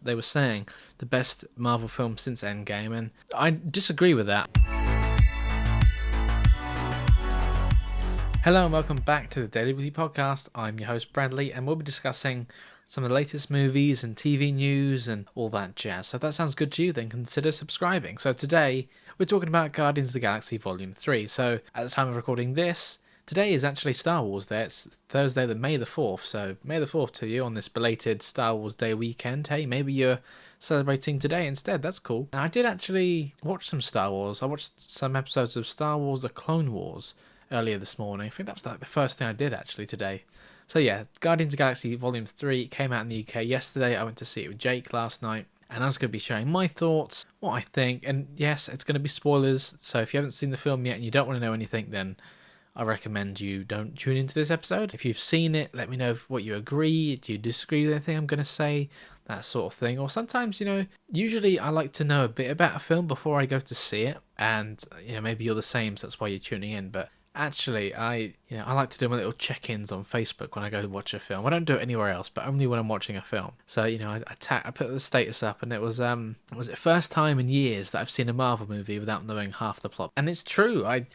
they were saying the best Marvel film since Endgame, and I disagree with that. Hello and welcome back to the Daily Weekly Podcast. I'm your host Bradley, and we'll be discussing some of the latest movies and TV news and all that jazz. So if that sounds good to you, then consider subscribing. So today we're talking about Guardians of the Galaxy Volume 3. So at the time of recording this, today is actually Star Wars Day. It's Thursday, May the 4th. So May the 4th to you on this belated Star Wars Day weekend. Hey, maybe you're celebrating today instead. That's cool. And I did actually watch some Star Wars. I watched some episodes of Star Wars The Clone Wars earlier this morning. I think that was like the first thing I did actually today. So yeah, Guardians of the Galaxy Volume 3 came out in the UK yesterday. I went to see it with Jake last night, and I was going to be sharing my thoughts, what I think, and yes, it's going to be spoilers, so if you haven't seen the film yet and you don't want to know anything, then I recommend you don't tune into this episode. If you've seen it, let me know what you agree, do you disagree with anything I'm going to say, that sort of thing. Or sometimes, usually I like to know a bit about a film before I go to see it, and maybe you're the same, so that's why you're tuning in, but actually, I like to do my little check-ins on Facebook when I go to watch a film. I don't do it anywhere else, but only when I'm watching a film. So, I put the status up, and it was the first time in years that I've seen a Marvel movie without knowing half the plot. And it's true. I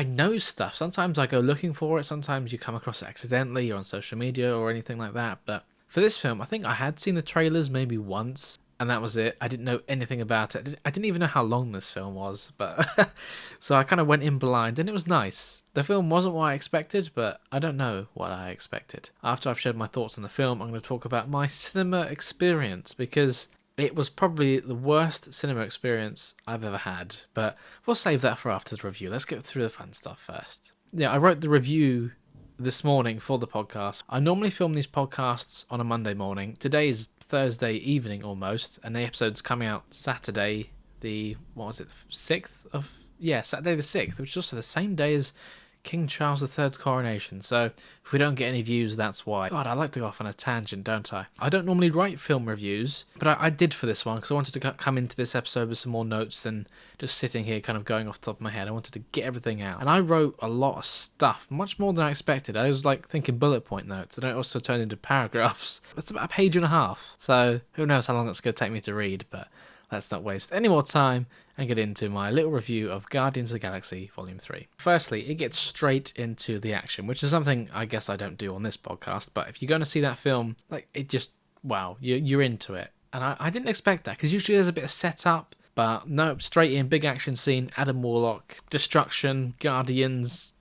know stuff. Sometimes I go looking for it. Sometimes you come across it accidentally or on social media or anything like that. But for this film, I think I had seen the trailers maybe once, and that was it. I didn't know anything about it. I didn't even know how long this film was, but so I kind of went in blind, and it was nice. The film wasn't what I expected, but I don't know what I expected. After I've shared my thoughts on the film, I'm going to talk about my cinema experience, because it was probably the worst cinema experience I've ever had, but we'll save that for after the review. Let's get through the fun stuff first. Yeah, I wrote the review this morning for the podcast. I normally film these podcasts on a Monday morning. Today is Thursday evening almost, and the episode's coming out Saturday the 6th of Saturday the 6th, which is also the same day as King Charles III's coronation. So if we don't get any views, that's why. God, I like to go off on a tangent, don't I? I don't normally write film reviews, but I did for this one because I wanted to come into this episode with some more notes than just sitting here kind of going off the top of my head. I wanted to get everything out. And I wrote a lot of stuff, much more than I expected. I was like thinking bullet point notes, and it also turned into paragraphs. It's about a page and a half. So who knows how long it's going to take me to read, but let's not waste any more time and get into my little review of Guardians of the Galaxy Volume 3. Firstly, it gets straight into the action, which is something I guess I don't do on this podcast, but if you're going to see that film, it just, wow, you're into it. And I didn't expect that, because usually there's a bit of setup, but no, straight in, big action scene, Adam Warlock, destruction, Guardians,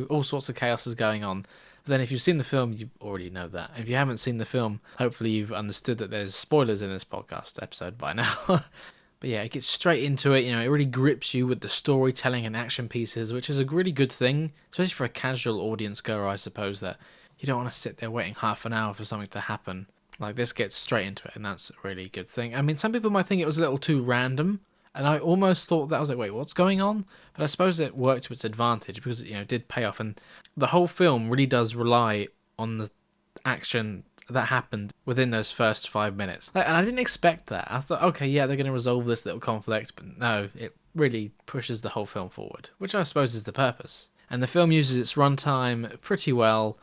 all sorts of chaos is going on. But then if you've seen the film, you already know that. If you haven't seen the film, hopefully you've understood that there's spoilers in this podcast episode by now. But yeah, it gets straight into it. It really grips you with the storytelling and action pieces, which is a really good thing, especially for a casual audience goer, I suppose, that you don't want to sit there waiting half an hour for something to happen. Like, this gets straight into it, and that's a really good thing. I mean, some people might think it was a little too random, and I almost thought that. I was like, wait, what's going on? But I suppose it worked to its advantage, because it did pay off, and the whole film really does rely on the action that happened within those first 5 minutes. And I didn't expect that. I thought, okay, yeah, they're going to resolve this little conflict, but no, it really pushes the whole film forward, which I suppose is the purpose. And the film uses its runtime pretty well.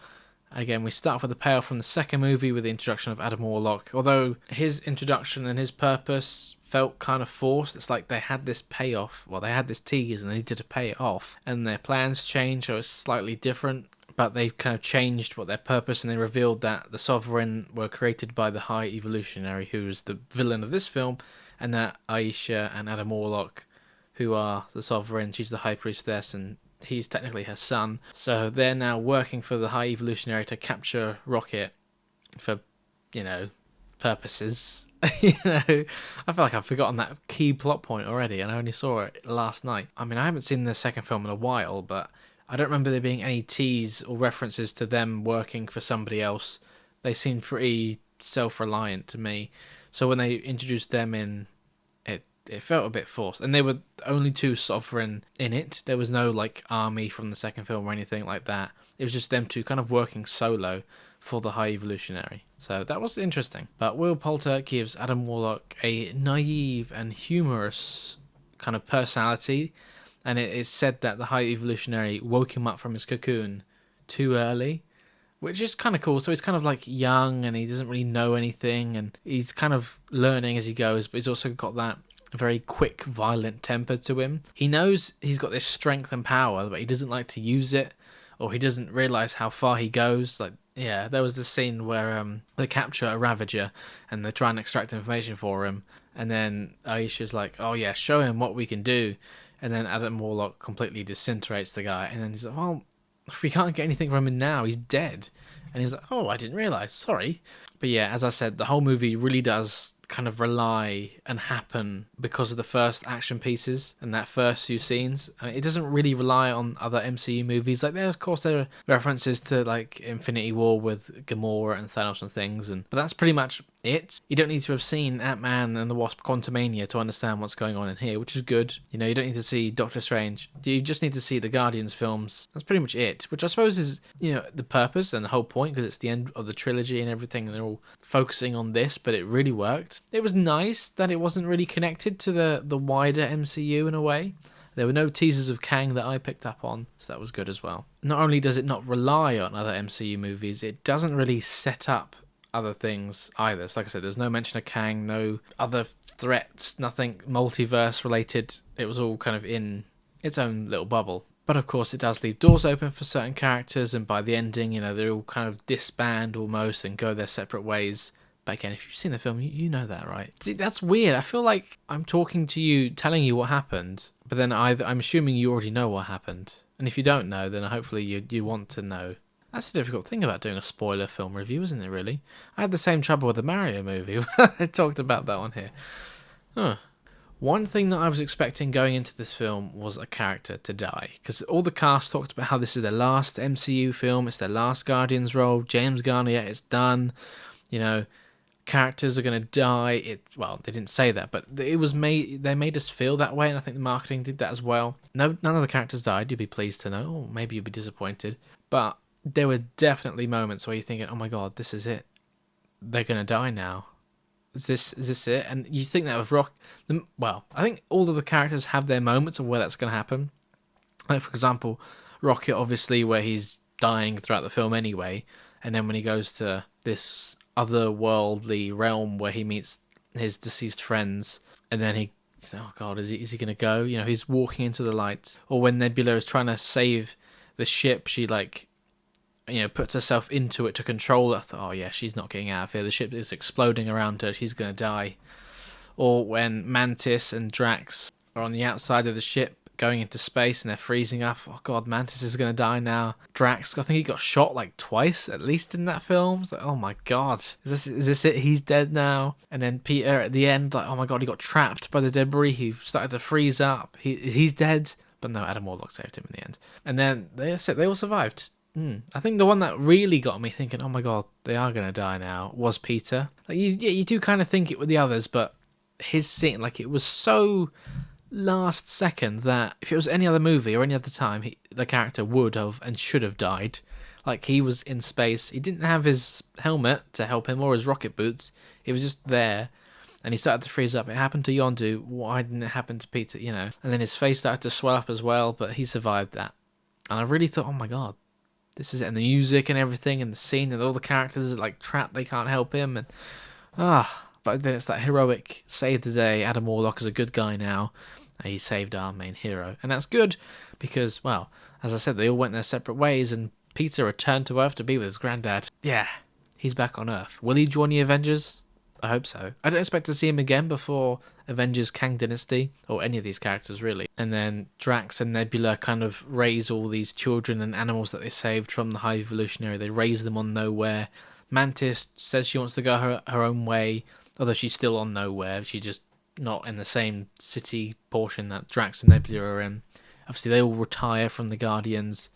Again, we start with the payoff from the second movie with the introduction of Adam Warlock, although his introduction and his purpose felt kind of forced. It's like they had this payoff, they had this tease and they needed to pay it off, and their plans changed, so it's slightly different, but they kind of changed what their purpose, and they revealed that the Sovereign were created by the High Evolutionary, who is the villain of this film, and that Aisha and Adam Warlock, who are the Sovereign, she's the High Priestess, and he's technically her son. So they're now working for the High Evolutionary to capture Rocket for, purposes. I feel like I've forgotten that key plot point already, and I only saw it last night. I mean, I haven't seen the second film in a while, but I don't remember there being any tease or references to them working for somebody else. They seemed pretty self-reliant to me. So when they introduced them in, it felt a bit forced. And they were the only two Sovereign in it. There was no army from the second film or anything like that. It was just them two kind of working solo for the High Evolutionary. So that was interesting. But Will Poulter gives Adam Warlock a naive and humorous kind of personality, and it is said that the High Evolutionary woke him up from his cocoon too early, which is kind of cool. So he's kind of like young and he doesn't really know anything, and he's kind of learning as he goes, but he's also got that very quick, violent temper to him. He knows he's got this strength and power, but he doesn't like to use it, or he doesn't realize how far he goes. Like, yeah, there was this scene where they capture a Ravager and they try and extract information for him, and then Aisha's like, "Oh yeah, show him what we can do," and then Adam Warlock completely disintegrates the guy, and then he's like, "Well, we can't get anything from him now. He's dead." And he's like, "Oh, I didn't realize. Sorry." But yeah, as I said, the whole movie really does kind of rely and happen because of the first action pieces and that first few scenes. I mean, it doesn't really rely on other MCU movies. Like, there, of course, there are references to like Infinity War with Gamora and Thanos and things, but that's pretty much it. You don't need to have seen Ant-Man and the Wasp: Quantumania to understand what's going on in here, which is good. You know, you don't need to see Doctor Strange. You just need to see the Guardians films. That's pretty much it, which I suppose is, you know, the purpose and the whole point, because it's the end of the trilogy and everything, and they're all focusing on this, but it really worked. It was nice that it wasn't really connected to the wider MCU in a way. There were no teasers of Kang that I picked up on, so that was good as well. Not only does it not rely on other MCU movies, it doesn't really set up other things either. So like I said, there's no mention of Kang, no other threats, nothing multiverse related. It was all kind of in its own little bubble. But of course it does leave doors open for certain characters, and by the ending, you know, they all kind of disband almost and go their separate ways. But again, if you've seen the film, you know that, right? See, that's weird. I feel like I'm talking to you, telling you what happened, but then I'm assuming you already know what happened. And if you don't know, then hopefully you want to know. That's the difficult thing about doing a spoiler film review, isn't it, really? I had the same trouble with the Mario movie. I talked about that one here. Huh. One thing that I was expecting going into this film was a character to die, because all the cast talked about how this is their last MCU film, it's their last Guardians role, James Gunn, yeah, it's done, you know, characters are going to die. Well, they didn't say that, but it was they made us feel that way, and I think the marketing did that as well. No, none of the characters died, you'd be pleased to know, or maybe you'd be disappointed, but there were definitely moments where you're thinking, oh my god, this is it, they're going to die now. Is this it? And you think that with Rock, well, I think all of the characters have their moments of where that's going to happen. Like, for example, Rocket, obviously, where he's dying throughout the film anyway, and then when he goes to this otherworldly realm where he meets his deceased friends, and then he's like, oh god, is he going to go? You know, he's walking into the light. Or when Nebula is trying to save the ship, she like, you know, puts herself into it to control it. I thought, oh yeah, she's not getting out of here. The ship is exploding around her. She's going to die. Or when Mantis and Drax are on the outside of the ship going into space and they're freezing up. Oh god, Mantis is going to die now. Drax, I think he got shot like twice at least in that film. It's like, oh my god, is this it? He's dead now. And then Peter at the end, like, oh my god, he got trapped by the debris. He started to freeze up. He's dead. But no, Adam Warlock saved him in the end. And then they all survived. I think the one that really got me thinking, oh my god, they are going to die now, was Peter. Like, you do kind of think it with the others, but his scene, like, it was so last second that if it was any other movie or any other time, the character would have and should have died. Like, he was in space, he didn't have his helmet to help him or his rocket boots, he was just there, and he started to freeze up. It happened to Yondu, why didn't it happen to Peter, you know? And then his face started to swell up as well, but he survived that. And I really thought, oh my god, this is it. And the music and everything, and the scene, and all the characters are like trapped, they can't help him, and but then it's that heroic save the day. Adam Warlock is a good guy now, and he saved our main hero, and that's good because, well, as I said, they all went their separate ways, and Peter returned to Earth to be with his granddad. Yeah, he's back on Earth. Will he join the Avengers? I hope so. I don't expect to see him again before Avengers Kang Dynasty, or any of these characters really. And then Drax and Nebula kind of raise all these children and animals that they saved from the High Evolutionary. They raise them on Nowhere. Mantis says she wants to go her own way, although she's still on Nowhere. She's just not in the same city portion that Drax and Nebula are in. Obviously, they all retire from the Guardians.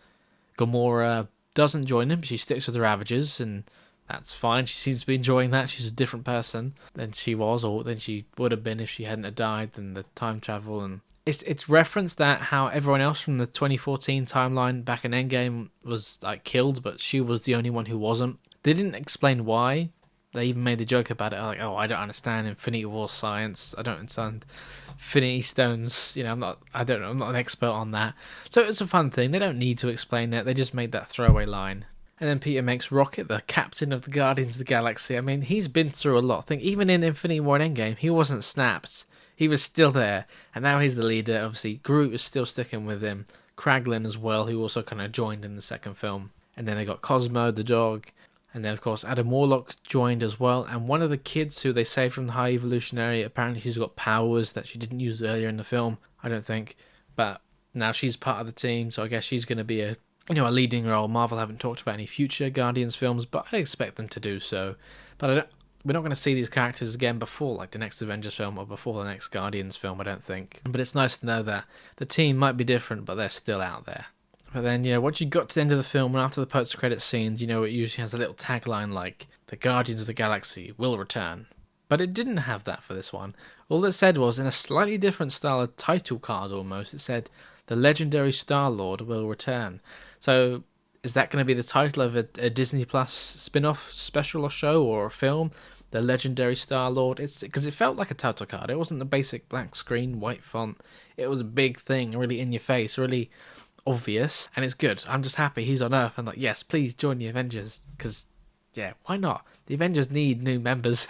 Gamora doesn't join them. She sticks with the Ravagers, and that's fine. She seems to be enjoying that. She's a different person than she was, or than she would have been if she hadn't have died, and the time travel. And it's referenced that how everyone else from the 2014 timeline back in Endgame was like killed, but she was the only one who wasn't. They didn't explain why. They even made a joke about it, like, oh, I don't understand Infinity War science. I don't understand Infinity Stones. You know, I'm not an expert on that. So it's a fun thing. They don't need to explain it. They just made that throwaway line. And then Peter makes Rocket the captain of the Guardians of the Galaxy. I mean, he's been through a lot. I think even in Infinity War and Endgame, he wasn't snapped. He was still there. And now he's the leader. Obviously, Groot is still sticking with him. Kraglin as well, who also kind of joined in the second film. And then they got Cosmo, the dog. And then, of course, Adam Warlock joined as well. And one of the kids who they saved from the High Evolutionary, apparently she's got powers that she didn't use earlier in the film, I don't think. But now she's part of the team, so I guess she's going to be a leading role. Marvel haven't talked about any future Guardians films, but I'd expect them to do so. But we're not going to see these characters again before, like, the next Avengers film or before the next Guardians film, I don't think. But it's nice to know that the team might be different, but they're still out there. But then, once you got to the end of the film and after the post-credit scenes, it usually has a little tagline like, "The Guardians of the Galaxy will return." But it didn't have that for this one. All it said was, in a slightly different style of title card almost, it said, "The legendary Star-Lord will return." So, is that going to be the title of a Disney Plus spin-off special or show or a film? The legendary Star-Lord? Because it felt like a title card. It wasn't the basic black screen, white font. It was a big thing, really in your face, really obvious, and it's good. I'm just happy he's on Earth and like, yes, please join the Avengers, because why not? The Avengers need new members,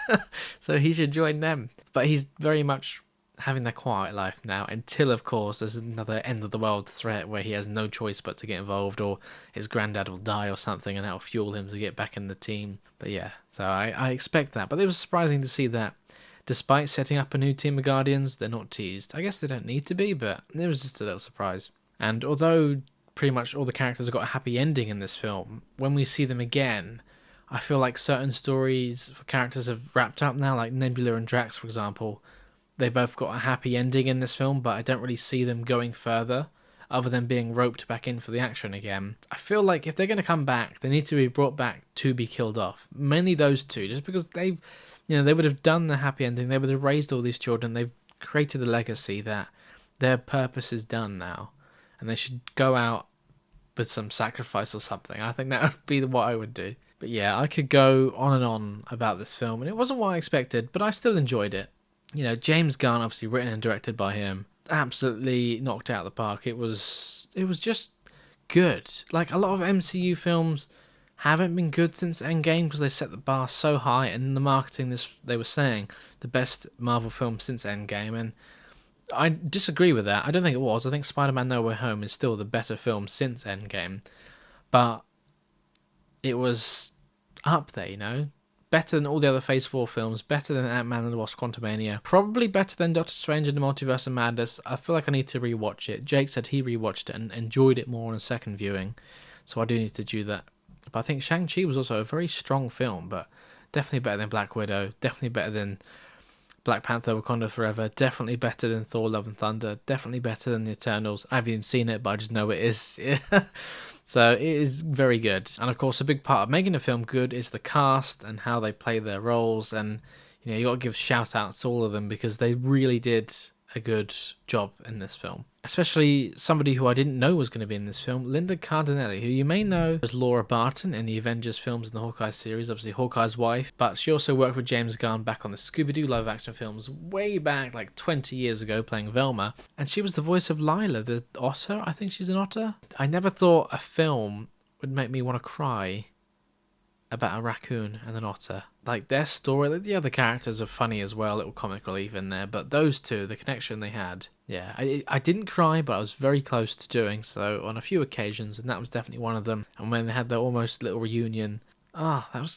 so he should join them. But he's very much having that quiet life now, until of course there's another end of the world threat where he has no choice but to get involved, or his granddad will die or something, and that will fuel him to get back in the team. But so I expect that. But it was surprising to see that despite setting up a new team of Guardians, they're not teased. I guess they don't need to be, but it was just a little surprise. And although pretty much all the characters have got a happy ending in this film, when we see them again, I feel like certain stories for characters have wrapped up now, like Nebula and Drax, for example. They both got a happy ending in this film, but I don't really see them going further, other than being roped back in for the action again. I feel like if they're going to come back, they need to be brought back to be killed off. Mainly those two, just because they would have done the happy ending, they would have raised all these children, they've created a legacy that their purpose is done now. And they should go out with some sacrifice or something. I think that would be what I would do. But I could go on and on about this film, and it wasn't what I expected, but I still enjoyed it. James Gunn, obviously written and directed by him, absolutely knocked out of the park. It was just good. Like, a lot of MCU films haven't been good since Endgame because they set the bar so high, and in the marketing they were saying the best Marvel film since Endgame, and I disagree with that. I don't think it was. I think Spider-Man No Way Home is still the better film since Endgame. But it was up there, Better than all the other Phase 4 films. Better than Ant-Man and the Wasp: Quantumania. Probably better than Doctor Strange and the Multiverse of Madness. I feel like I need to rewatch it. Jake said he rewatched it and enjoyed it more on a second viewing. So I do need to do that. But I think Shang-Chi was also a very strong film. But definitely better than Black Widow. Definitely better than Black Panther: Wakanda Forever, definitely better than Thor: Love and Thunder, definitely better than The Eternals. I haven't even seen it, but I just know it is. So it is very good. And of course, a big part of making a film good is the cast and how they play their roles. And, you got to give shout outs to all of them because they really did a good job in this film. Especially somebody who I didn't know was going to be in this film, Linda Cardellini, who you may know as Laura Barton in the Avengers films and the Hawkeye series, obviously Hawkeye's wife, but she also worked with James Gunn back on the Scooby-Doo live-action films way back, like 20 years ago, playing Velma, and she was the voice of Lila, the otter. I think she's an otter. I never thought a film would make me want to cry about a raccoon and an otter. Like, their story, like, the other characters are funny as well, little comic relief in there, but those two, the connection they had, I didn't cry, but I was very close to doing so on a few occasions, and that was definitely one of them. And when they had their almost little reunion,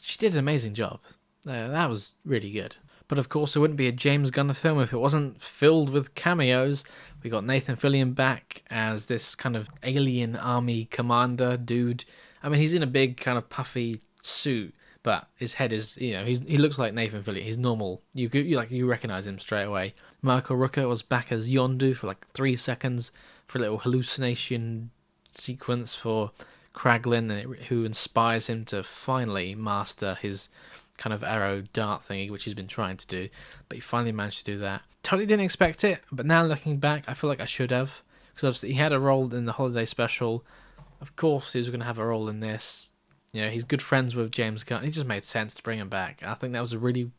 she did an amazing job. That was really good. But of course, it wouldn't be a James Gunn film if it wasn't filled with cameos. We got Nathan Fillion back as this kind of alien army commander dude. I mean, he's in a big kind of puffy suit, but his head is, he looks like Nathan Fillion. He's normal. You recognize him straight away. Michael Rooker was back as Yondu for like 3 seconds for a little hallucination sequence for Kraglin, who inspires him to finally master his kind of arrow dart thingy, which he's been trying to do, but he finally managed to do that. Totally didn't expect it, but now looking back, I feel like I should have, because obviously he had a role in the holiday special. Of course, he was going to have a role in this. He's good friends with James Gunn. It just made sense to bring him back. I think that was a really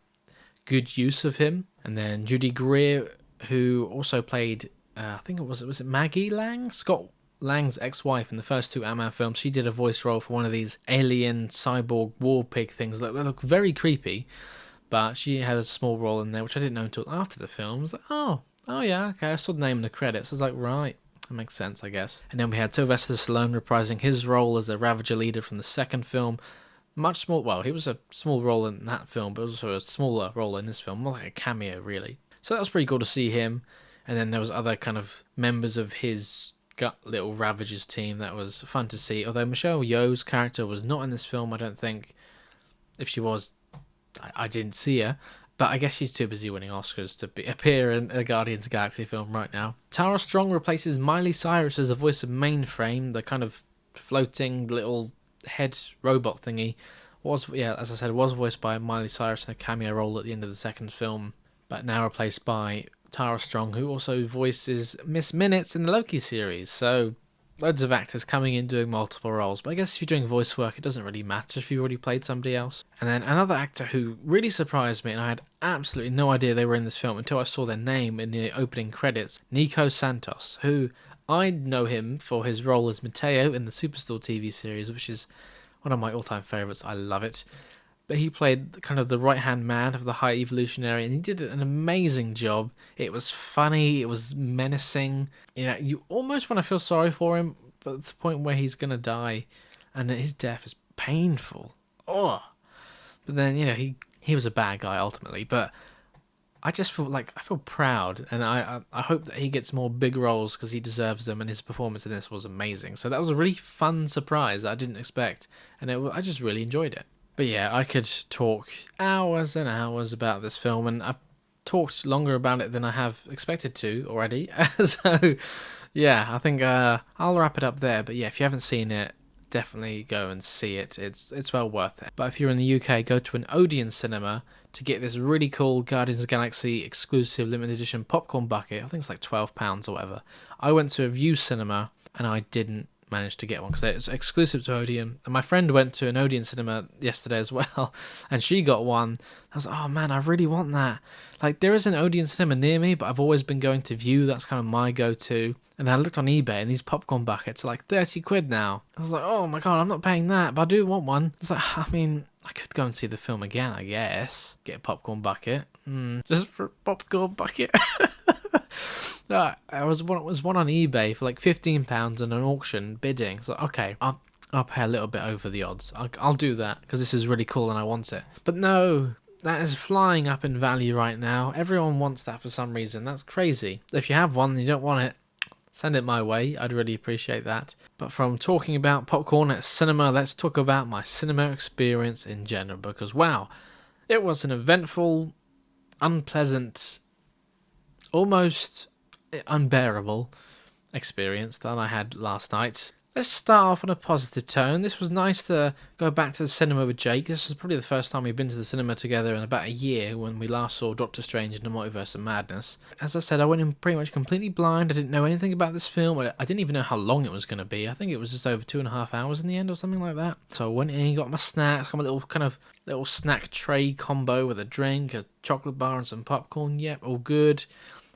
good use of him. And then Judy Greer, who also played, I think it was Maggie Lang? Scott Lang's ex-wife in the first two Ant-Man films, she did a voice role for one of these alien cyborg war pig things that look very creepy, but she had a small role in there, which I didn't know until after the film. I was like, oh yeah, okay, I saw the name in the credits. I was like, right, that makes sense, I guess. And then we had Sylvester Stallone reprising his role as the Ravager leader from the second film. Much small, well, he was a small role in that film, but also a smaller role in this film, more like a cameo, really. So that was pretty cool to see him. And then there was other kind of members of his little Ravagers team that was fun to see. Although Michelle Yeoh's character was not in this film, I don't think. If she was, I didn't see her. But I guess she's too busy winning Oscars to appear in a Guardians of the Galaxy film right now. Tara Strong replaces Miley Cyrus as the voice of Mainframe, the kind of floating little head robot thingy. As I said, was voiced by Miley Cyrus in a cameo role at the end of the second film, but now replaced by Tara Strong, who also voices Miss Minutes in the Loki series. So loads of actors coming in doing multiple roles. But I guess if you're doing voice work, it doesn't really matter if you've already played somebody else. And then another actor who really surprised me, and I had absolutely no idea they were in this film until I saw their name in the opening credits, Nico Santos, who I know him for his role as Mateo in the Superstore TV series, which is one of my all-time favourites. I love it. But he played kind of the right-hand man of the High Evolutionary, and he did an amazing job. It was funny, it was menacing. You know, you almost want to feel sorry for him, but at the point where he's going to die, and his death is painful. Oh! But then, you know, he was a bad guy ultimately, but I just feel proud, and I hope that he gets more big roles because he deserves them, and his performance in this was amazing. So that was a really fun surprise that I didn't expect, and I just really enjoyed it. But yeah, I could talk hours and hours about this film, and I've talked longer about it than I have expected to already. So yeah, I think I'll wrap it up there. But yeah, if you haven't seen it, definitely go and see it. It's well worth it. But if you're in the UK, go to an Odeon cinema to get this really cool Guardians of the Galaxy exclusive limited edition popcorn bucket. I think it's like £12 or whatever. I went to a View cinema and I didn't manage to get one because it's exclusive to Odeon. And my friend went to an Odeon cinema yesterday as well, and she got one. I was like, oh man, I really want that. Like, there is an Odeon cinema near me, but I've always been going to View. That's kind of my go-to. And I looked on eBay, and these popcorn buckets are like 30 quid now. I was like, oh my god, I'm not paying that, but I do want one. I was like, I mean, I could go and see the film again, I guess. Get a popcorn bucket. Just for a popcorn bucket. No, it was one on eBay for like £15 in an auction bidding. So okay, I'll pay a little bit over the odds. I'll do that because this is really cool and I want it. But no, that is flying up in value right now. Everyone wants that for some reason. That's crazy. If you have one and you don't want it, send it my way. I'd really appreciate that. But from talking about popcorn at cinema, let's talk about my cinema experience in general, because wow, it was an eventful, unpleasant, almost unbearable experience that I had last night. Let's start off on a positive tone. This was nice to go back to the cinema with Jake. This was probably the first time we've been to the cinema together in about a year, when we last saw Doctor Strange in the Multiverse of Madness. As I said, I went in pretty much completely blind. I didn't know anything about this film. I didn't even know how long it was going to be. I think it was just over 2.5 hours in the end or something like that. So I went in, got my snacks, got my little snack tray combo with a drink, a chocolate bar and some popcorn. Yep, all good.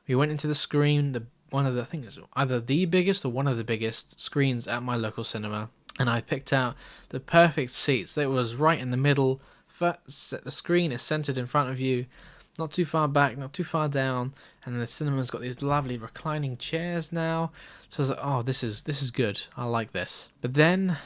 We went into the screen, I think it's either the biggest or one of the biggest screens at my local cinema, and I picked out the perfect seats. It was right in the middle. The screen is centered in front of you, not too far back, not too far down, and the cinema's got these lovely reclining chairs now. So I was like, oh, this is good. I like this. But then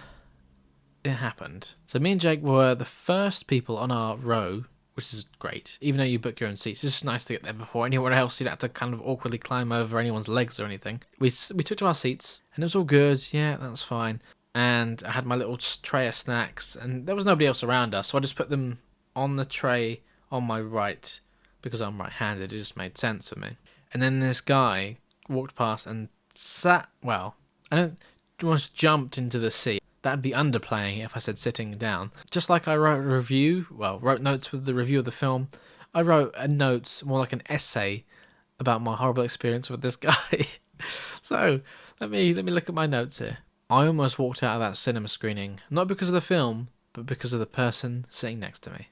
it happened. So me and Jake were the first people on our row, which is great. Even though you book your own seats, it's just nice to get there before anyone else. You don't have to kind of awkwardly climb over anyone's legs or anything. We took to our seats, and it was all good. Yeah, that's fine. And I had my little tray of snacks, and there was nobody else around us, so I just put them on the tray on my right, because I'm right-handed. It just made sense for me. And then this guy walked past and almost jumped into the seat. That'd be underplaying if I said sitting down. Just like I wrote notes with the review of the film, I wrote notes, more like an essay, about my horrible experience with this guy. So let me look at my notes here. I almost walked out of that cinema screening, not because of the film, but because of the person sitting next to me.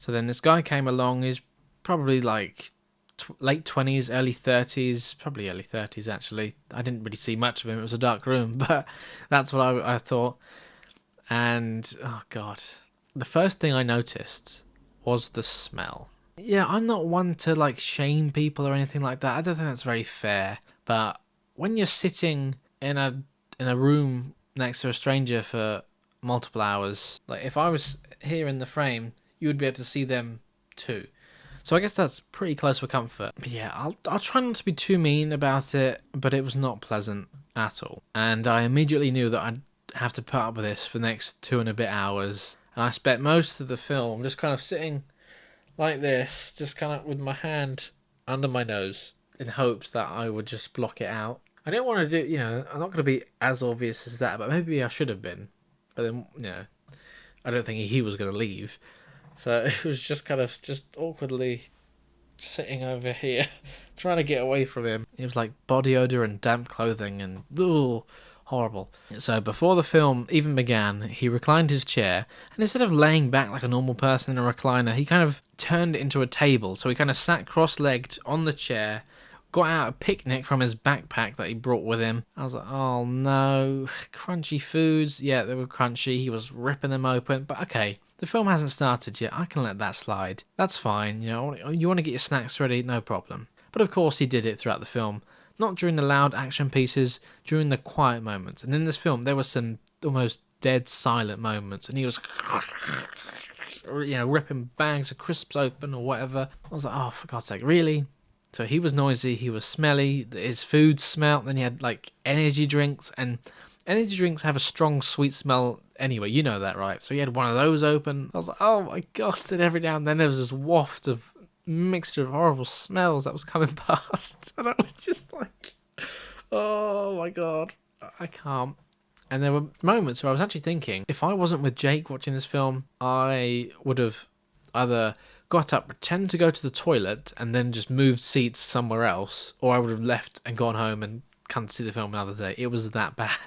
So then this guy came along. He's probably like late 20s, early 30s, probably early 30s actually. I didn't really see much of him. It was a dark room, but that's what I thought. And oh god, the first thing I noticed was the smell. Yeah, I'm not one to like shame people or anything like that. I don't think that's very fair. But when you're sitting in a room next to a stranger for multiple hours, like if I was here in the frame, you would be able to see them too. So I guess that's pretty close for comfort. But yeah, I'll try not to be too mean about it, but it was not pleasant at all. And I immediately knew that I'd have to put up with this for the next 2 and a bit hours. And I spent most of the film just kind of sitting like this, just kind of with my hand under my nose in hopes that I would just block it out. I didn't want to do, I'm not going to be as obvious as that, but maybe I should have been. But then, I don't think he was going to leave. So it was just kind of just awkwardly sitting over here, trying to get away from him. It was like body odor and damp clothing and horrible. So before the film even began, he reclined his chair, and instead of laying back like a normal person in a recliner, he kind of turned it into a table. So he kind of sat cross-legged on the chair, got out a picnic from his backpack that he brought with him. I was like, oh no, crunchy foods. Yeah, they were crunchy. He was ripping them open, but okay. The film hasn't started yet. I can let that slide. That's fine. You want to get your snacks ready, no problem. But of course he did it throughout the film. Not during the loud action pieces, during the quiet moments. And in this film, there were some almost dead silent moments. And he was, ripping bags of crisps open or whatever. I was like, oh, for God's sake, really? So he was noisy, he was smelly, his food smelt. Then he had like energy drinks, and energy drinks have a strong sweet smell anyway, you know that, right? So he had one of those open. I was like, oh my god, and every now and then there was this waft of mixture of horrible smells that was coming past. And I was just like, oh my god, I can't. And there were moments where I was actually thinking, if I wasn't with Jake watching this film, I would have either got up, pretend to go to the toilet, and then just moved seats somewhere else, or I would have left and gone home and come to see the film another day. It was that bad.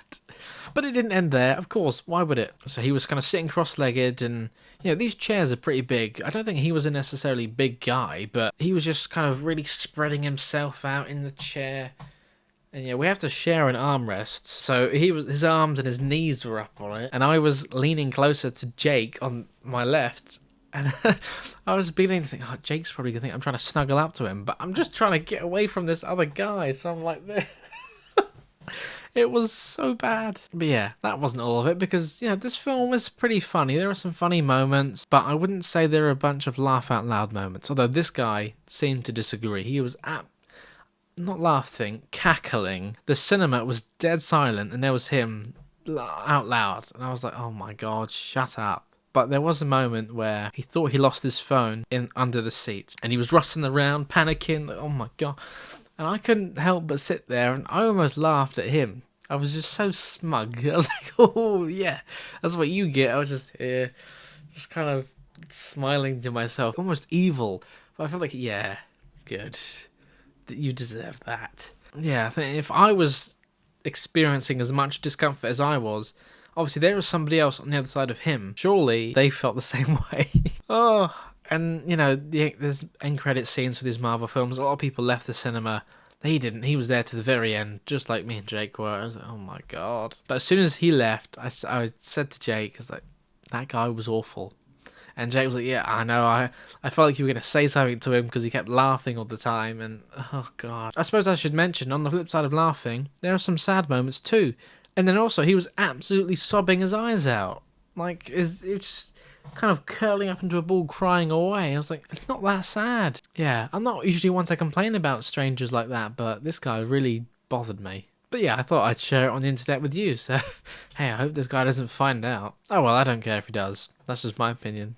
But it didn't end there, of course. Why would it? So he was kind of sitting cross-legged, and these chairs are pretty big. I don't think he was a necessarily big guy, but he was just kind of really spreading himself out in the chair. And we have to share an armrest, so his arms and his knees were up on it, and I was leaning closer to Jake on my left. And I was beginning to think, oh, Jake's probably going to think I'm trying to snuggle up to him, but I'm just trying to get away from this other guy, so I'm like this. It was so bad. But yeah, that wasn't all of it, because, this film was pretty funny. There were some funny moments, but I wouldn't say there were a bunch of laugh-out-loud moments, although this guy seemed to disagree. He was not laughing, cackling. The cinema was dead silent, and there was him out loud, and I was like, oh my god, shut up. But there was a moment where he thought he lost his phone under the seat, and he was rustling around, panicking, like, oh my god. And I couldn't help but sit there, and I almost laughed at him. I was just so smug. I was like, oh yeah, that's what you get. I was just here, just kind of smiling to myself, almost evil. But I felt like, yeah, good. You deserve that. Yeah, I think if I was experiencing as much discomfort as I was, obviously there was somebody else on the other side of him. Surely they felt the same way. Oh, and there's end credit scenes for these Marvel films. A lot of people left the cinema. He didn't. He was there to the very end, just like me and Jake were. I was like, oh my god. But as soon as he left, I said to Jake, I was like, that guy was awful. And Jake was like, yeah, I know. I felt like you were going to say something to him because he kept laughing all the time. And, oh, God. I suppose I should mention, on the flip side of laughing, there are some sad moments too. And then also, he was absolutely sobbing his eyes out. Like, it's just kind of curling up into a ball, crying away. I was like, it's not that sad. Yeah, I'm not usually one to complain about strangers like that, but this guy really bothered me. But yeah, I thought I'd share it on the internet with you, so hey, I hope this guy doesn't find out. Oh well, I don't care if he does. That's just my opinion.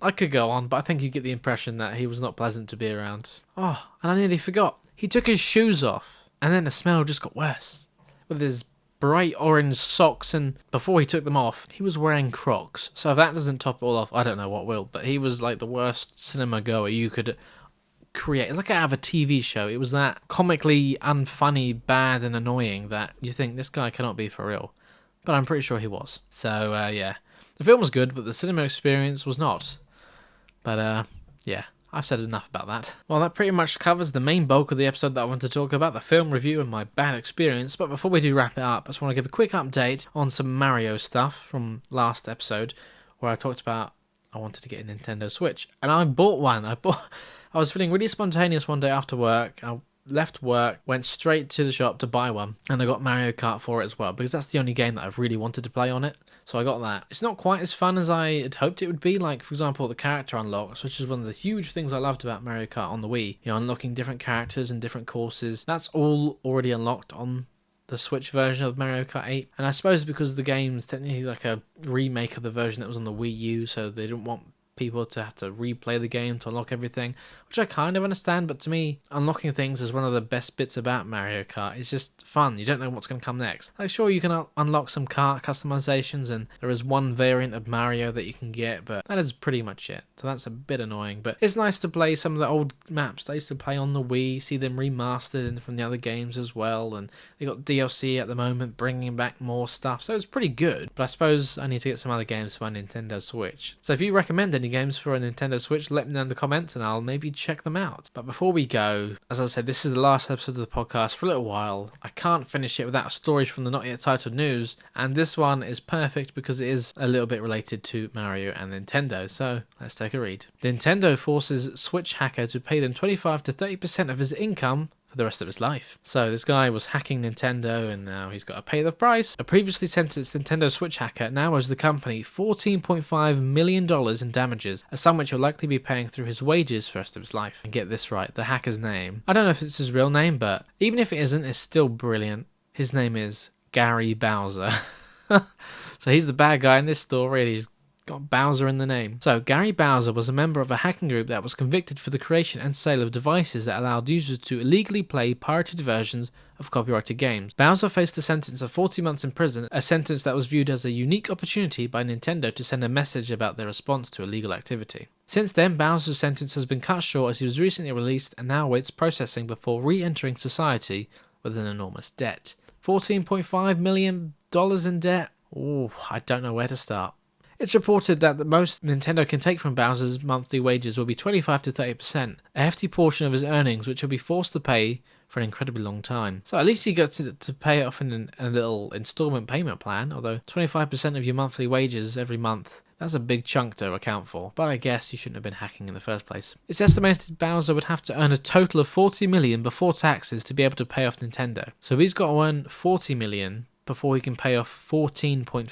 I could go on, but I think you get the impression that he was not pleasant to be around. Oh, and I nearly forgot. He took his shoes off, and then the smell just got worse. With his bright orange socks, and before he took them off, he was wearing Crocs. So if that doesn't top it all off, I don't know what will. But he was like the worst cinema goer you could create. It's like out of a TV show. It was that comically unfunny, bad and annoying that you think this guy cannot be for real. But I'm pretty sure he was. So yeah, the film was good, but the cinema experience was not. But yeah, I've said enough about that. Well, that pretty much covers the main bulk of the episode that I want to talk about, the film review and my bad experience. But before we do wrap it up, I just want to give a quick update on some Mario stuff from last episode, where I talked about I wanted to get a Nintendo Switch. And I bought one. I was feeling really spontaneous one day after work. I left work, went straight to the shop to buy one, and I got Mario Kart for it as well, because that's the only game that I've really wanted to play on it. So I got that. It's not quite as fun as I had hoped it would be. Like, for example, the character unlocks, which is one of the huge things I loved about Mario Kart on the Wii. You know, unlocking different characters and different courses. That's all already unlocked on the Switch version of Mario Kart 8. And I suppose because the game's technically like a remake of the version that was on the Wii U, so they didn't want people to have to replay the game to unlock everything, which I kind of understand, but to me, unlocking things is one of the best bits about Mario Kart. It's just fun. You don't know what's going to come next. Like, sure, you can unlock some kart customizations, and there is one variant of Mario that you can get, but that is pretty much it. So that's a bit annoying, but it's nice to play some of the old maps that I used to play on the Wii, see them remastered from the other games as well, and they got DLC at the moment, bringing back more stuff, so it's pretty good. But I suppose I need to get some other games for my Nintendo Switch. So if you recommend any games for a Nintendo Switch, let me know in the comments and I'll maybe check them out. But before we go, as I said, this is the last episode of the podcast for a little while. I can't finish it without a story from the Not Yet Titled News, and this one is perfect because it is a little bit related to Mario and Nintendo, so let's take a read. Nintendo forces Switch hacker to pay them 25 to 30% of his income for the rest of his life. So this guy was hacking Nintendo and now he's got to pay the price. A previously sentenced Nintendo Switch hacker now owes the company $14.5 million in damages, a sum which he'll likely be paying through his wages for the rest of his life. And get this right, the hacker's name, I don't know if it's his real name, but even if it isn't, it's still brilliant. His name is Gary Bowser. So he's the bad guy in this story and he's got Bowser in the name. So Gary Bowser was a member of a hacking group that was convicted for the creation and sale of devices that allowed users to illegally play pirated versions of copyrighted games. Bowser faced a sentence of 40 months in prison, a sentence that was viewed as a unique opportunity by Nintendo to send a message about their response to illegal activity. Since then, Bowser's sentence has been cut short as he was recently released and now awaits processing before re-entering society with an enormous debt. $14.5 million in debt? Ooh, I don't know where to start. It's reported that the most Nintendo can take from Bowser's monthly wages will be 25 to 30%, a hefty portion of his earnings which he'll be forced to pay for an incredibly long time. So at least he got to pay it off in a little installment payment plan, although 25% of your monthly wages every month, that's a big chunk to account for, but I guess you shouldn't have been hacking in the first place. It's estimated Bowser would have to earn a total of $40 million before taxes to be able to pay off Nintendo. So he's got to earn $40 million before he can pay off 14.5.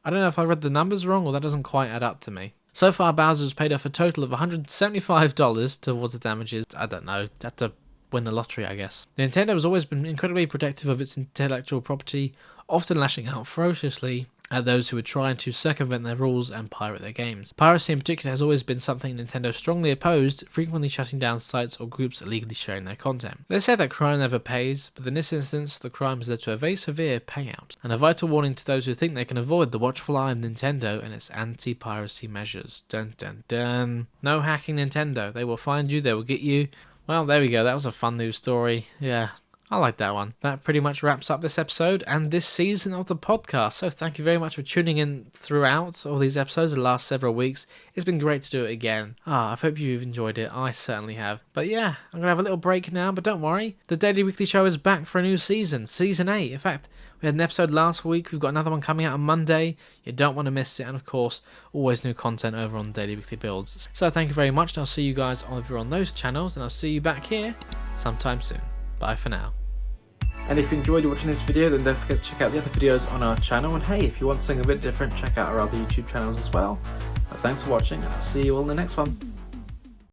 I don't know if I read the numbers wrong or that doesn't quite add up to me. So far, Bowser's paid off a total of $175 towards the damages. I don't know, had to win the lottery, I guess. Nintendo has always been incredibly protective of its intellectual property, often lashing out ferociously at those who are trying to circumvent their rules and pirate their games. Piracy in particular has always been something Nintendo strongly opposed, frequently shutting down sites or groups illegally sharing their content. They say that crime never pays, but in this instance, the crime has led to a very severe payout, and a vital warning to those who think they can avoid the watchful eye of Nintendo and its anti-piracy measures. Dun dun dun. No hacking Nintendo. They will find you, they will get you. Well, there we go. That was a fun news story. Yeah. I like that one. That pretty much wraps up this episode and this season of the podcast. So thank you very much for tuning in throughout all these episodes the last several weeks. It's been great to do it again. I hope you've enjoyed it. I certainly have. But yeah, I'm going to have a little break now, but don't worry. The Daily Weekly Show is back for a new season. Season 8. In fact, we had an episode last week. We've got another one coming out on Monday. You don't want to miss it. And of course, always new content over on Daily Weekly Builds. So thank you very much. And I'll see you guys over on those channels. And I'll see you back here sometime soon. Bye for now. And if you enjoyed watching this video, then don't forget to check out the other videos on our channel. And hey, if you want something a bit different, check out our other YouTube channels as well. But thanks for watching, and I'll see you all in the next one.